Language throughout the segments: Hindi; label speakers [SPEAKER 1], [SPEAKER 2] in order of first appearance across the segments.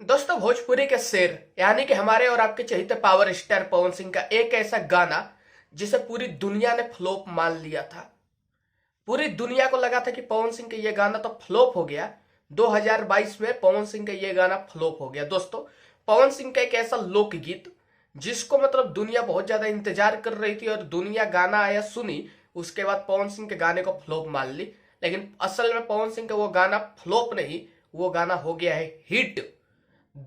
[SPEAKER 1] दोस्तों, भोजपुरी के शेर यानी कि हमारे और आपके चहेते पावर स्टार पवन सिंह का एक ऐसा गाना जिसे पूरी दुनिया ने फ्लॉप मान लिया था। पूरी दुनिया को लगा था कि पवन सिंह का ये गाना तो फ्लॉप हो गया। 2022 में पवन सिंह का ये गाना फ्लॉप हो गया। दोस्तों, पवन सिंह का एक ऐसा लोकगीत जिसको मतलब दुनिया बहुत ज्यादा इंतजार कर रही थी और दुनिया गाना आया सुनी, उसके बाद पवन सिंह के गाने को फ्लॉप मान ली। लेकिन असल में पवन सिंह का वो गाना फ्लॉप नहीं, वो गाना हो गया है हिट।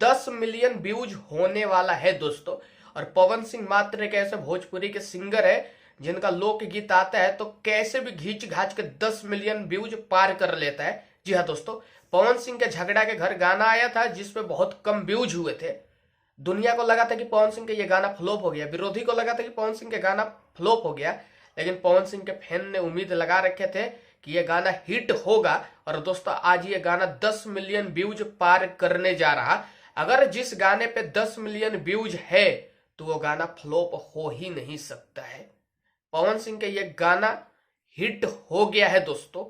[SPEAKER 1] 10 मिलियन व्यूज होने वाला है दोस्तों। और पवन सिंह मात्र एक ऐसे भोजपुरी के सिंगर है जिनका लोकगीत आता है तो कैसे भी घींच घाच के 10 मिलियन व्यूज पार कर लेता है। जी हाँ दोस्तों, पवन सिंह के झगड़ा के घर गाना आया था जिसपे बहुत कम व्यूज हुए थे। दुनिया को लगा था कि पवन सिंह का ये गाना फ्लॉप हो गया, विरोधी को लगा था कि पवन सिंह का गाना फ्लॉप हो गया, लेकिन पवन सिंह के फैन ने उम्मीद लगा रखे थे कि ये गाना हिट होगा। और दोस्तों, आज ये गाना 10 मिलियन व्यूज पार करने जा रहा। अगर जिस गाने पे 10 मिलियन व्यूज है तो वो गाना फ्लॉप हो ही नहीं सकता है। पवन सिंह का ये गाना हिट हो गया है दोस्तों,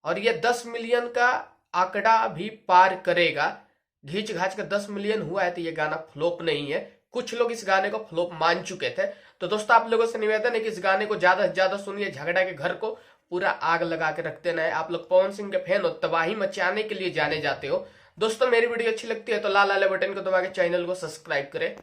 [SPEAKER 1] और ये 10 मिलियन का आंकड़ा भी पार करेगा। घींच घाच का 10 मिलियन हुआ है तो ये गाना फ्लॉप नहीं है। कुछ लोग इस गाने को फ्लॉप मान चुके थे। तो दोस्तों, आप लोगों से निवेदन है कि इस गाने को ज्यादा से ज्यादा सुनिए, झगड़ा के घर को पूरा आग लगा के रख देना है। आप लोग पवन सिंह के फैन हो, तबाही मचाने के लिए जाने जाते हो। दोस्तों, मेरी वीडियो अच्छी लगती है तो लाल वाले बटन को दबा के चैनल को सब्सक्राइब करें।